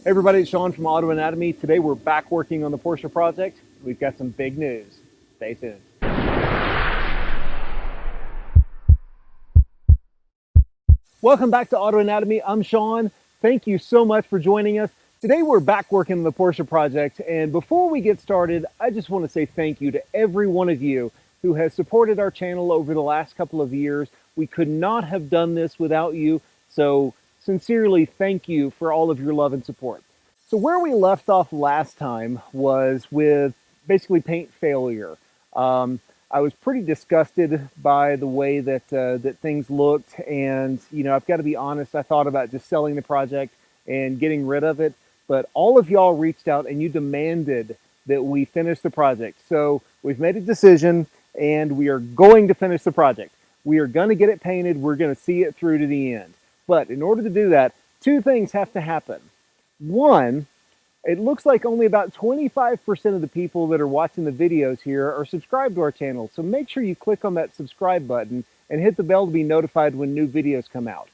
Hey everybody, it's Sean from Auto Anatomy. Today we're back working on the Porsche project. We've got some big news. Stay tuned. Welcome back to Auto Anatomy. I'm Sean. Thank you so much for joining us. Today we're back working on the Porsche project, and before we get started, I just want to say thank you to every one of you who has supported our channel over the last couple of years. We could not have done this without you, so sincerely thank you for all of your love and support. So where we left off last time was with basically paint failure. I was pretty disgusted by the way that that things looked, and I've got to be honest, I thought about just selling the project and getting rid of it, but all of y'all reached out and you demanded that we finish the project. So we've made a decision and we are going to finish the project. We are going to get it painted. We're going to see it through to the end. But in order to do that, two things have to happen. One, it looks like only about 25% of the people that are watching the videos here are subscribed to our channel. So make sure you click on that subscribe button and hit the bell to be notified when new videos come out.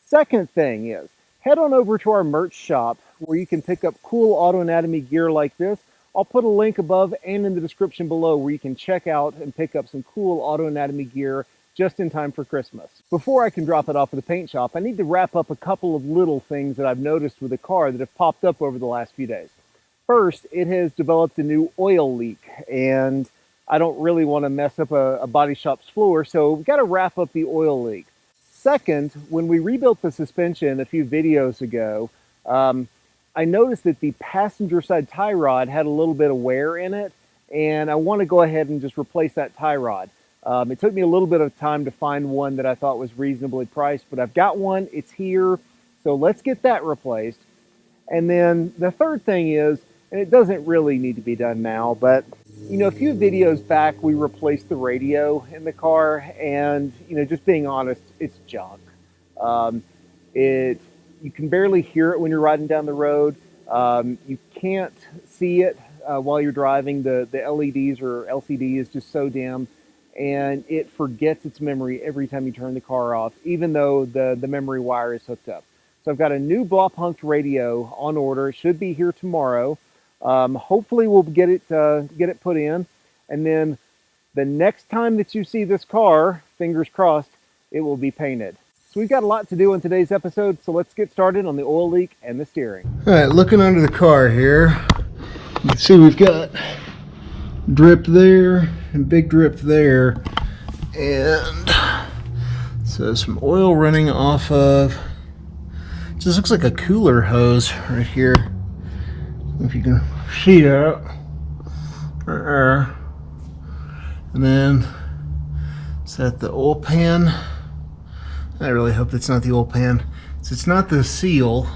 Second thing is, head on over to our merch shop where you can pick up cool Auto Anatomy gear like this. I'll put a link above and in the description below where you can check out and pick up some cool Auto Anatomy gear just in time for Christmas. Before I can drop it off at the paint shop, I need to wrap up a couple of little things that I've noticed with the car that have popped up over the last few days. First, it has developed a new oil leak, and I don't really want to mess up a body shop's floor, so we've got to wrap up the oil leak. Second, when we rebuilt the suspension a few videos ago, I noticed that the passenger side tie rod had a little bit of wear in it, and I want to go ahead and just replace that tie rod. It took me a little bit of time to find one that I thought was reasonably priced, but I've got one, it's here, so let's get that replaced. And then the third thing is, and it doesn't really need to be done now, but a few videos back we replaced the radio in the car, and just being honest, it's junk. You can barely hear it when you're riding down the road. You can't see it while you're driving. The LEDs or LCD is just so dim, and it forgets its memory every time you turn the car off, even though the memory wire is hooked up. So I've got a new Blaupunkt radio on order. It should be here tomorrow. Hopefully we'll get it put in, and then the next time that you see this car, fingers crossed, it will be painted. So we've got a lot to do in today's episode, so let's get started on the oil leak and the steering. All right, looking under the car here, you can see we've got drip there and big drip there, and so some oil running off of, just looks like a cooler hose right here, if you can see that. And then is that the oil pan? I really hope that's not the oil pan. So it's not the seal.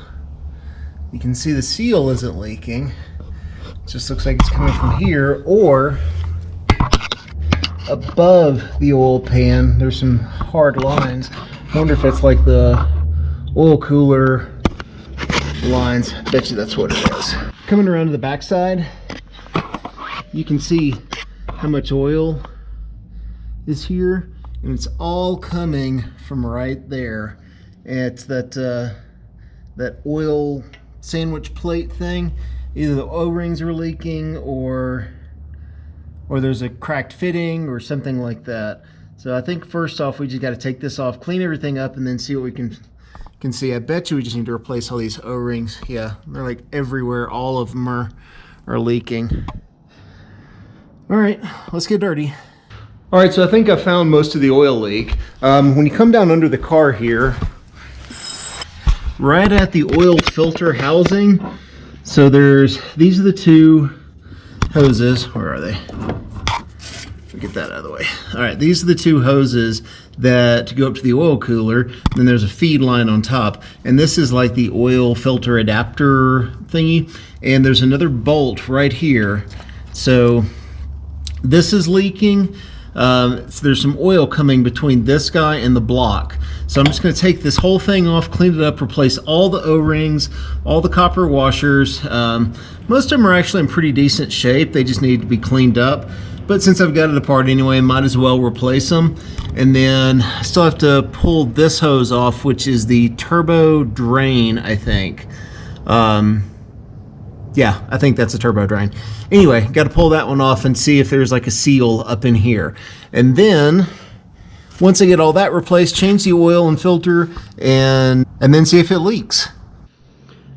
You can see the seal isn't leaking. It just looks like it's coming from here, or above the oil pan there's some hard lines. I wonder if it's like the oil cooler lines. I bet you that's what it is. Coming around to the back side, you can see how much oil is here, and it's all coming from right there. It's that oil sandwich plate thing. Either the O-rings are leaking, or there's a cracked fitting or something like that. So I think first off we just got to take this off, clean everything up, and then see what we can see. I bet you we just need to replace all these O-rings. Yeah, they're like everywhere. All of them are leaking. All right, let's get dirty. All right, so I think I found most of the oil leak. When you come down under the car here, right at the oil filter housing, so these are the two hoses. Where are they? Get that out of the way. All right, these are the two hoses that go up to the oil cooler. Then there's a feed line on top, and this is like the oil filter adapter thingy. And there's another bolt right here. So this is leaking. So there's some oil coming between this guy and the block. So I'm just going to take this whole thing off, clean it up, replace all the O-rings, all the copper washers. Most of them are actually in pretty decent shape. They just need to be cleaned up. But since I've got it apart anyway, might as well replace them. And then I still have to pull this hose off, which is the turbo drain, I think. Yeah, I think that's a turbo drain. Anyway, got to pull that one off and see if there's like a seal up in here. And then, once I get all that replaced, change the oil and filter, and then see if it leaks.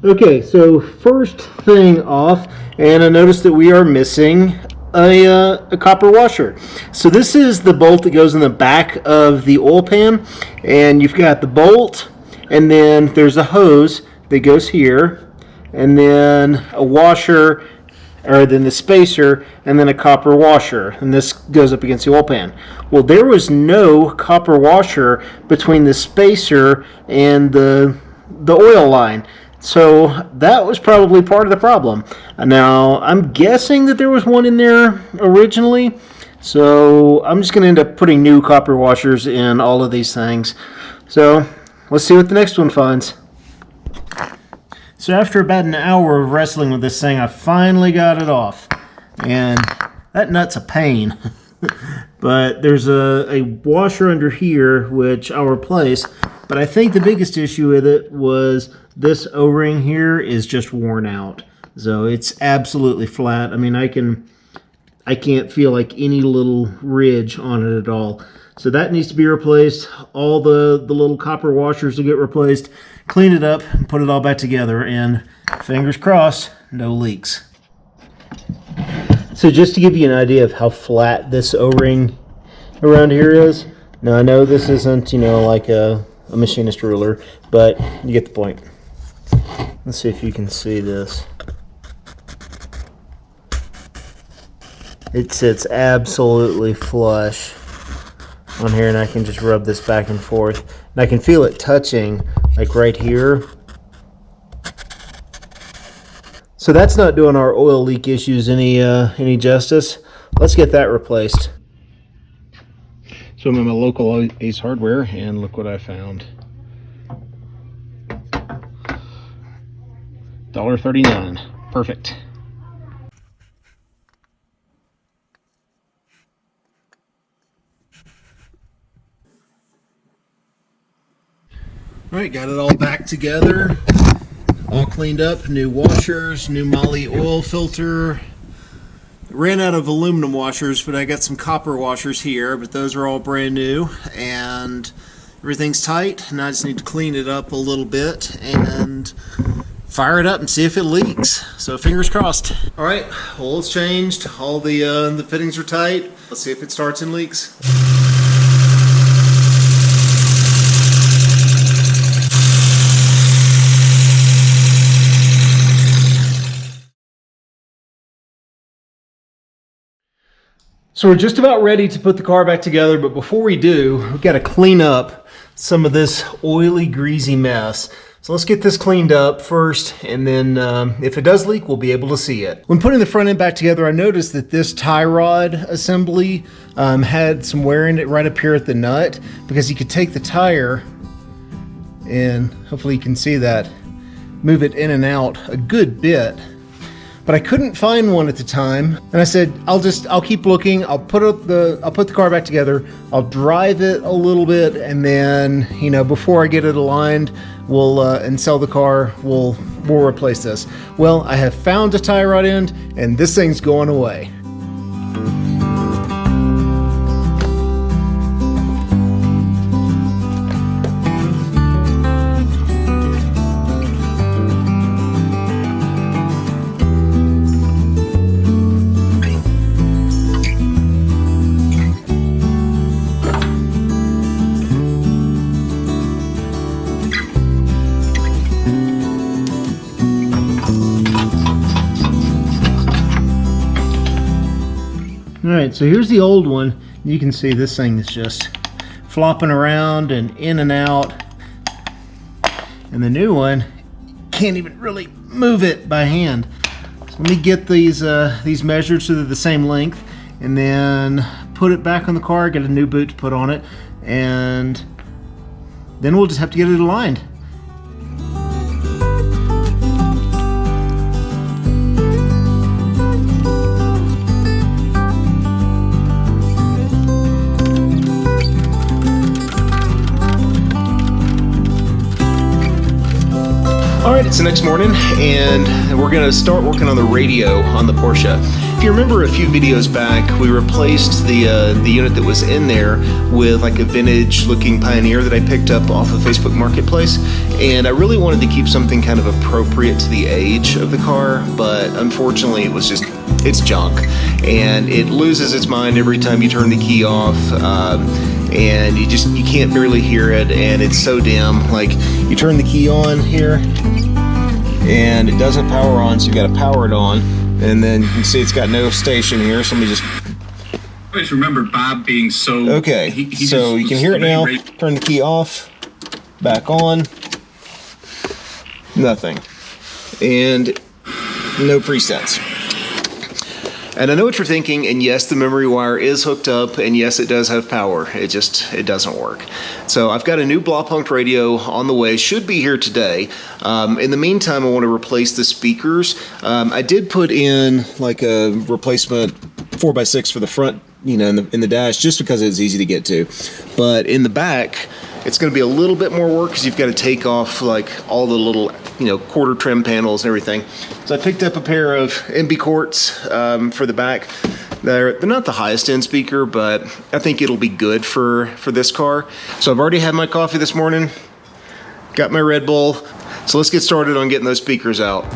Okay, so first thing off, and I noticed that we are missing a copper washer. So this is the bolt that goes in the back of the oil pan, and you've got the bolt, and then there's a hose that goes here, and then a washer, or then the spacer, and then a copper washer, and this goes up against the oil pan. Well, there was no copper washer between the spacer and the oil line, so that was probably part of the problem. Now, I'm guessing that there was one in there originally, so I'm just going to end up putting new copper washers in all of these things. So let's see what the next one finds. So after about an hour of wrestling with this thing, I finally got it off. And that nut's a pain. But there's a washer under here, which I'll replace. But I think the biggest issue with it was this O-ring here is just worn out. So it's absolutely flat. I mean, I can't feel like any little ridge on it at all. So that needs to be replaced. All the little copper washers will get replaced. Clean it up and put it all back together, and fingers crossed, no leaks. So just to give you an idea of how flat this O-ring around here is. Now I know this isn't, like a machinist ruler, but you get the point. Let's see if you can see this. It sits absolutely flush on here, and I can just rub this back and forth, and I can feel it touching like right here. So that's not doing our oil leak issues any justice. Let's get that replaced. So I'm at my local Ace Hardware, and look what I found. $1.39. Perfect. All right, got it all back together, all cleaned up, new washers, new Moly oil filter. Ran out of aluminum washers, but I got some copper washers here, but those are all brand new, and everything's tight. Now I just need to clean it up a little bit and fire it up and see if it leaks. So fingers crossed. All right, oil's changed, all the fittings are tight. Let's see if it starts and leaks. So we're just about ready to put the car back together, but before we do, we've got to clean up some of this oily, greasy mess. So let's get this cleaned up first, and then if it does leak, we'll be able to see it. When putting the front end back together, I noticed that this tie rod assembly had some wear in it right up here at the nut, because you could take the tire, and hopefully you can see that, move it in and out a good bit. But I couldn't find one at the time, and I said, I'll keep looking. I'll put the car back together. I'll drive it a little bit, and then before I get it aligned, we'll and sell the car. We'll replace this. Well, I have found a tie rod end, and this thing's going away. Alright, so here's the old one. You can see this thing is just flopping around and in and out. And the new one, can't even really move it by hand. So let me get these measured so they're the same length, and then put it back on the car, get a new boot to put on it, and then we'll just have to get it aligned. Alright, It's the next morning, and we're going to start working on the radio on the Porsche. If you remember a few videos back, we replaced the unit that was in there with like a vintage-looking Pioneer that I picked up off of Facebook Marketplace, and I really wanted to keep something kind of appropriate to the age of the car, but unfortunately it's junk, and it loses its mind every time you turn the key off, and you can't barely hear it, and it's so dim. Like, you turn the key on here, and it doesn't power on, so you got to power it on, and then you can see it's got no station here. So let me just. I always remember Bob being so. Okay, so you can hear it now. Turn the key off, back on. Nothing, and no presets. And I know what you're thinking, and yes, the memory wire is hooked up, and yes, it does have power. It doesn't work. So I've got a new Blaupunkt radio on the way, should be here today. In the meantime, I want to replace the speakers. I did put in like a replacement 4x6 for the front, you know, in the dash, just because it's easy to get to. But in the back, it's going to be a little bit more work because you've got to take off like all the little, you know, quarter trim panels and everything. So I picked up a pair of MB Quarts for the back. They're not the highest end speaker, but I think it'll be good for this car. So I've already had my coffee this morning, got my Red Bull. So let's get started on getting those speakers out.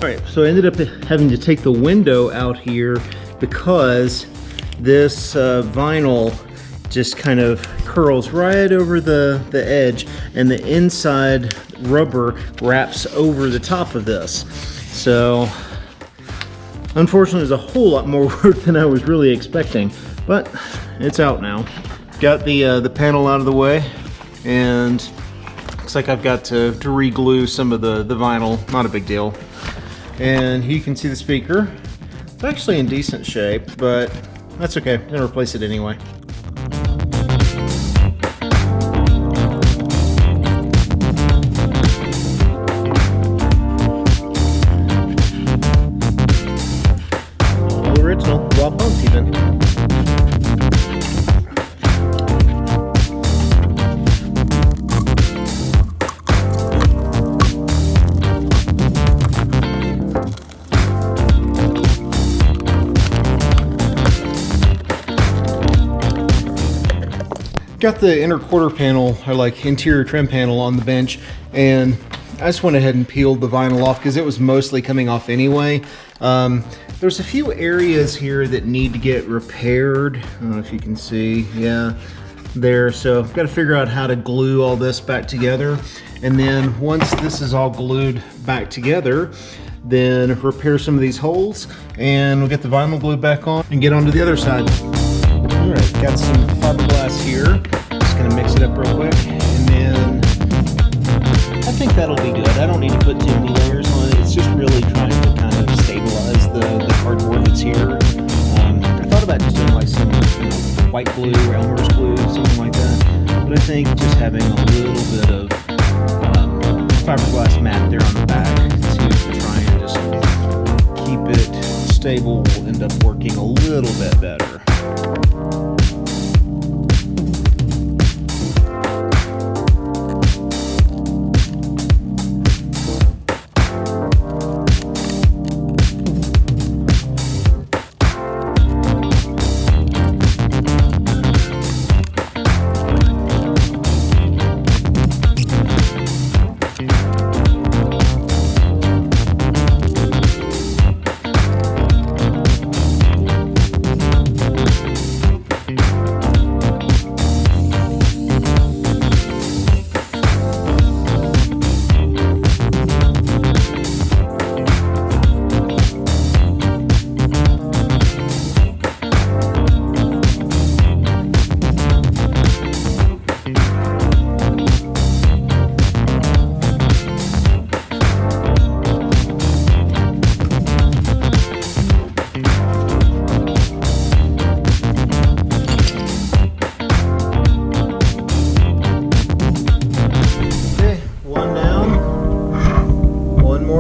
Alright, so I ended up having to take the window out here because this vinyl just kind of curls right over the edge, and the inside rubber wraps over the top of this. So unfortunately, there's a whole lot more work than I was really expecting, but it's out now. Got the panel out of the way, and looks like I've got to re-glue some of the vinyl. Not a big deal. And you can see the speaker. It's actually in decent shape, but that's okay. I'm gonna replace it anyway. Original, Blaupunkt even. Got the inner quarter panel, or like interior trim panel, on the bench, and I just went ahead and peeled the vinyl off because it was mostly coming off anyway. There's a few areas here that need to get repaired. I don't know if you can see, yeah, there. So I've got to figure out how to glue all this back together, and then once this is all glued back together, then repair some of these holes, and we'll get the vinyl glue back on and get onto the other side. All right, got some fiberglass here. Just gonna mix it up real quick, and then I think that'll be good. I don't need to put too many layers on it. It's just really trying to kind of stabilize the cardboard that's here. I thought about just doing like some, you know, white glue or Elmer's glue, something like that. But I think just having a little bit of fiberglass mat there on the back to try and just keep it stable will end up working a little bit better.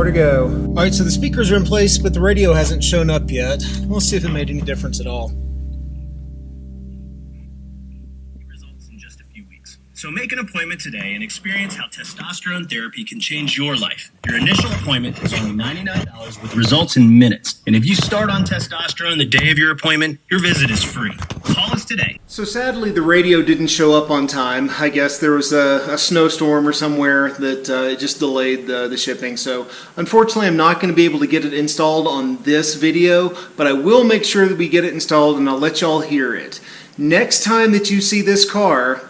more to go. All right, so the speakers are in place, but the radio hasn't shown up yet. We'll see if it made any difference at all. few weeks. So make an appointment today and experience how testosterone therapy can change your life. Your initial appointment is only $99 with results in minutes. And if you start on testosterone the day of your appointment, your visit is free. Call us today. So sadly, the radio didn't show up on time. I guess there was a snowstorm or somewhere that it just delayed the shipping. So unfortunately, I'm not going to be able to get it installed on this video, but I will make sure that we get it installed and I'll let y'all hear it. Next time that you see this car,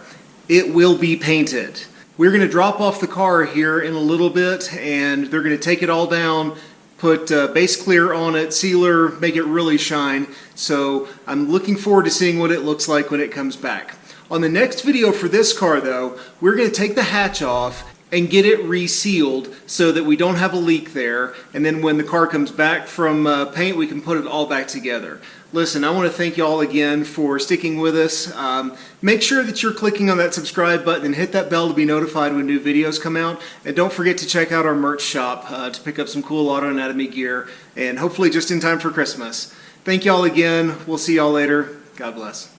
it will be painted. We're going to drop off the car here in a little bit and they're going to take it all down, put base clear on it, sealer, make it really shine. So I'm looking forward to seeing what it looks like when it comes back. On the next video for this car though, we're going to take the hatch off and get it resealed so that we don't have a leak there, and then when the car comes back from paint we can put it all back together. Listen, I want to thank you all again for sticking with us. Make sure that you're clicking on that subscribe button and hit that bell to be notified when new videos come out, and don't forget to check out our merch shop to pick up some cool auto anatomy gear, and hopefully just in time for Christmas. Thank you all again. We'll see y'all later. God bless.